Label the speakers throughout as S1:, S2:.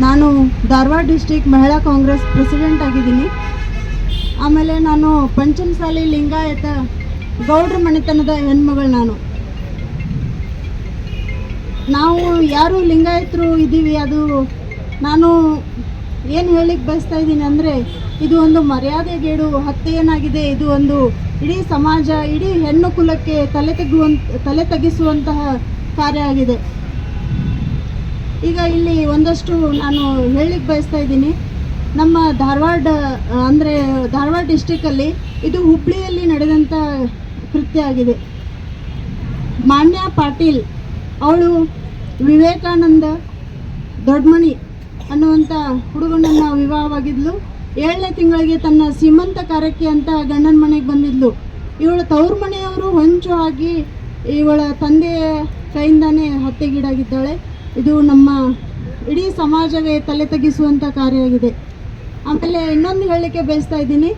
S1: ನಾನು ಧಾರವಾಡ ಡಿಸ್ಟ್ರಿಕ್ಟ್ ಮಹಿಳಾ ಕಾಂಗ್ರೆಸ್ ಪ್ರೆಸಿಡೆಂಟ್ ಆಗಿದ್ದೀನಿ. ಆಮೇಲೆ ನಾನು ಪಂಚಮಸಾಲಿ ಲಿಂಗಾಯತ ಗೌಡ್ರ ಮನೆತನದ ಹೆಣ್ಮಗಳು. ನಾವು ಯಾರು ಲಿಂಗಾಯತರು ಇದ್ದೀವಿ, ಅದು ನಾನು ಏನು ಹೇಳಿಕ್ಕೆ ಬಯಸ್ತಾ ಇದ್ದೀನಿ ಅಂದರೆ, ಇದು ಒಂದು ಮರ್ಯಾದೆಗೇಡು ಹತ್ಯೆ ಏನಾಗಿದೆ. ಇದು ಒಂದು ಇಡೀ ಸಮಾಜ, ಇಡೀ ಹೆಣ್ಣು ಕುಲಕ್ಕೆ ತಲೆ ತಗ್ಗಿಸುವಂತಹ ಕಾರ್ಯ ಆಗಿದೆ. ಈಗ ಇಲ್ಲಿ ಒಂದಷ್ಟು ನಾನು ಹೇಳಲಿಕ್ಕೆ ಬಯಸ್ತಾ ಇದ್ದೀನಿ. ನಮ್ಮ ಧಾರವಾಡ ಡಿಸ್ಟಿಕಲ್ಲಿ ಇದು ಹುಬ್ಬಳ್ಳಿಯಲ್ಲಿ ನಡೆದಂಥ ಕೃತ್ಯ ಆಗಿದೆ. ಮಾನ್ಯ ಪಾಟೀಲ್ ಅವಳು ವಿವೇಕಾನಂದ ದೊಡ್ಡಮನಿ ಅನ್ನುವಂಥ ಹುಡುಗನನ್ನು ವಿವಾಹವಾಗಿದ್ಲು. 7ನೇ ತಿಂಗಳಿಗೆ ತನ್ನ ಸೀಮಂತ ಕಾರ್ಯಕ್ಕೆ ಅಂತ ಗಂಡನ ಮನೆಗೆ ಬಂದಿದ್ಲು. ಇವಳ ತವ್ರ ಮನೆಯವರು ಹೊಂಚು ಹಾಕಿ ಇವಳ ತಂದೆಯ ಕೈಯಿಂದಾನೇ ಹತ್ಯೆಗೀಡಾಗಿದ್ದಾಳೆ. ಇದು ನಮ್ಮ ಇಡೀ ಸಮಾಜಕ್ಕೆ ತಲೆ ತಗ್ಗಿಸುವಂಥ ಕಾರ್ಯ ಆಗಿದೆ. ಆಮೇಲೆ ಇನ್ನೊಂದು ಹೇಳಲಿಕ್ಕೆ ಬಯಸ್ತಾ ಇದ್ದೀನಿ.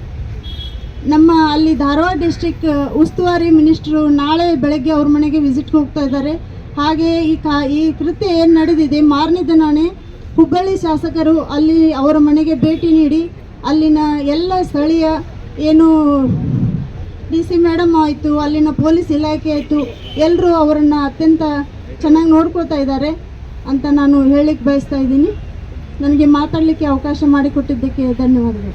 S1: ನಮ್ಮ ಅಲ್ಲಿ ಧಾರವಾಡ ಡಿಸ್ಟ್ರಿಕ್ಟ್ ಉಸ್ತುವಾರಿ ಮಿನಿಸ್ಟ್ರು ನಾಳೆ ಬೆಳಗ್ಗೆ ಅವ್ರ ಮನೆಗೆ ವಿಸಿಟ್ಗೆ ಹೋಗ್ತಾ ಇದ್ದಾರೆ. ಹಾಗೆ ಈ ಕೃತ್ಯ ಏನು ನಡೆದಿದೆ, ಮಾರನೇ ದಿನಾನೇ ಹುಬ್ಬಳ್ಳಿ ಶಾಸಕರು ಅಲ್ಲಿ ಅವರ ಮನೆಗೆ ಭೇಟಿ ನೀಡಿ ಅಲ್ಲಿನ ಎಲ್ಲ ಸ್ಥಳೀಯ ಏನು DC ಮೇಡಮ್ ಆಯಿತು, ಅಲ್ಲಿನ ಪೊಲೀಸ್ ಇಲಾಖೆ ಆಯಿತು, ಎಲ್ಲರೂ ಅವರನ್ನು ಅತ್ಯಂತ ಚೆನ್ನಾಗಿ ನೋಡ್ಕೊಳ್ತಾ ಇದ್ದಾರೆ ಅಂತ ನಾನು ಹೇಳಲಿಕ್ಕೆ ಬಯಸ್ತಾ ಇದ್ದೀನಿ. ನನಗೆ ಮಾತಾಡಲಿಕ್ಕೆ ಅವಕಾಶ ಮಾಡಿಕೊಟ್ಟಿದ್ದಕ್ಕೆ ಧನ್ಯವಾದಗಳು.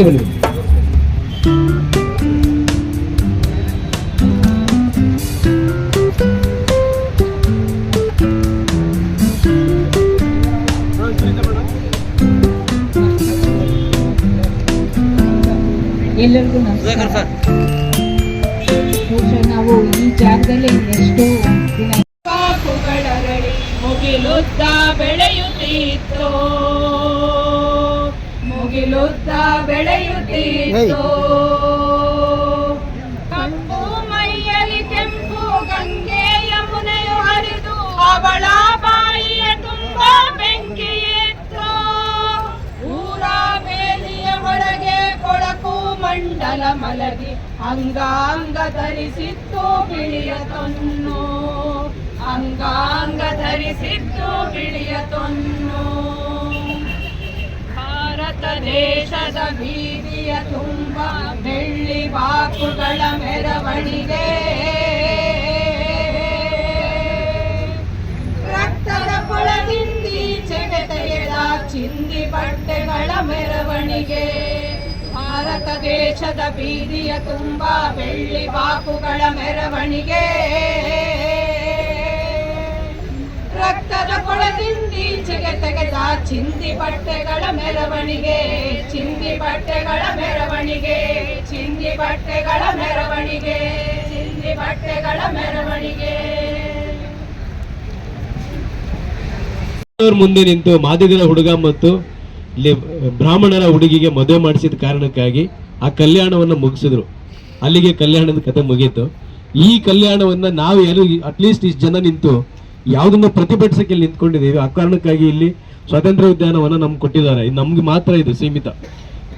S2: ಬನ್ನಿ.
S3: ಎಲ್ಲರಿಗೂ ನಮಸ್ಕಾರ. ನಾವು ಈ ಜಾಗದಲ್ಲಿ ಎಷ್ಟೋ ದಿನ ಮುಗಿಲುದ್ದ ಬೆಳೆಯುತ್ತಿತ್ತು ಕಪ್ಪು ಮೈಯಲ್ಲಿ ಕೆಂಪು ಗಂಗೆ ಯಮುನೆಯು ಹರಿದು ಅವಳ ಬಾಯಿಯ ತುಂಬ ಬೆಂಕಿಯಿತ್ತು. ಊರ ಬೇಲಿಯ ಹೊರಗೆ ಕೊಳಕು ಮಂಡಲ ಮಲಗಿ ಅಂಗಾಂಗ ಧರಿಸಿತ್ತು ಬಿಳಿಯ ತೊನ್ನು. ಭಾರತ ದೇಶದ ಬೀದಿಯ ತುಂಬ ಬೆಳ್ಳಿ ಬಾಕುಗಳ ಮೆರವಣಿಗೆ, ರಕ್ತದ ಕೊಳದಿಂದೀಚೆಗೆ ತೆಗೆದ ಚಿಂದಿ ಬಟ್ಟೆಗಳ ಮೆರವಣಿಗೆ. ಭಾರತ ದೇಶದ ಬೀದಿಯ ತುಂಬ ಬೆಳ್ಳಿ ಬಾಕುಗಳ ಮೆರವಣಿಗೆ, ರಕ್ತದ ಕೊಳದಿಂದೀಚೆಗೆ ತೆಗೆದ ಚಿಂದಿ ಬಟ್ಟೆಗಳ ಮೆರವಣಿಗೆ.
S2: ಮುಂದೆ ನಿಂತು ಮಾದಿಗರ ಹುಡುಗ ಮತ್ತು ಇಲ್ಲಿ ಬ್ರಾಹ್ಮಣರ ಹುಡುಗಿಗೆ ಮದುವೆ ಮಾಡಿಸಿದ ಕಾರಣಕ್ಕಾಗಿ ಆ ಕಲ್ಯಾಣವನ್ನ ಮುಗಿಸಿದ್ರು. ಅಲ್ಲಿಗೆ ಕಲ್ಯಾಣದ ಕಥೆ ಮುಗೀತು. ಈ ಕಲ್ಯಾಣವನ್ನ ನಾವು ಏನು ಅಟ್ಲೀಸ್ಟ್ ಇಷ್ಟು ಜನ ನಿಂತು ಯಾವುದನ್ನ ಪ್ರತಿಭಟಿಸಕ್ಕೆ ನಿಂತ್ಕೊಂಡಿದ್ದೀವಿ. ಆ ಕಾರಣಕ್ಕಾಗಿ ಇಲ್ಲಿ ಸ್ವಾತಂತ್ರ್ಯ ಉದ್ಯಾನವನ್ನ ನಮ್ಗೆ ಕೊಟ್ಟಿದ್ದಾರೆ. ನಮ್ಗೆ ಮಾತ್ರ ಇದು ಸೀಮಿತ.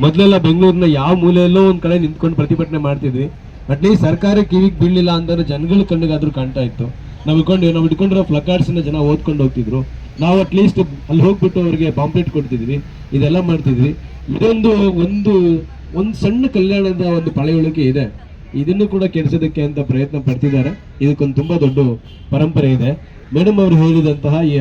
S2: ಮೊದಲೆಲ್ಲ ಬೆಂಗಳೂರಿನ ಯಾವ ಮೂಲೆಯಲ್ಲೋ ಒಂದ್ ಕಡೆ ನಿಂತ್ಕೊಂಡು ಪ್ರತಿಭಟನೆ ಮಾಡ್ತಿದ್ವಿ. ಅಟ್ಲೀಸ್ಟ್ ಸರ್ಕಾರ ಕಿವಿಗೆ ಬೀಳಲಿಲ್ಲ ಅಂದ್ರೆ ಜನಗಳ ಕಣ್ಣಿಗಾದ್ರೂ ಕಾಣ್ತಾ ಇತ್ತು. ನಾವು ಇಟ್ಕೊಂಡಿರೋ ಫ್ಲಕಾರ್ಡ್ಸ್ ಜನ ಓದ್ಕೊಂಡು ಹೋಗ್ತಿದ್ರು. ನಾವು ಅಟ್ಲೀಸ್ಟ್ ಅಲ್ಲಿ ಹೋಗ್ಬಿಟ್ಟು ಅವ್ರಿಗೆ ಪಾಂಪ್ಲೆಟ್ ಕೊಡ್ತಿದ್ವಿ, ಇದೆಲ್ಲ ಮಾಡ್ತಿದ್ವಿ. ಇದೊಂದು ಒಂದು ಸಣ್ಣ ಕಲ್ಯಾಣದ ಒಂದು ಪಳೆಯುಳಿಕೆ ಇದೆ. ಇದನ್ನು ಕೂಡ ಕೆಡಿಸೋದಕ್ಕೆ ಅಂತ ಪ್ರಯತ್ನ ಪಡ್ತಿದ್ದಾರೆ. ಇದಕ್ಕೊಂದು ತುಂಬಾ ದೊಡ್ಡ ಪರಂಪರೆ ಇದೆ. ಮೇಡಮ್ ಅವರು ಹೇಳಿದಂತಹ ಈ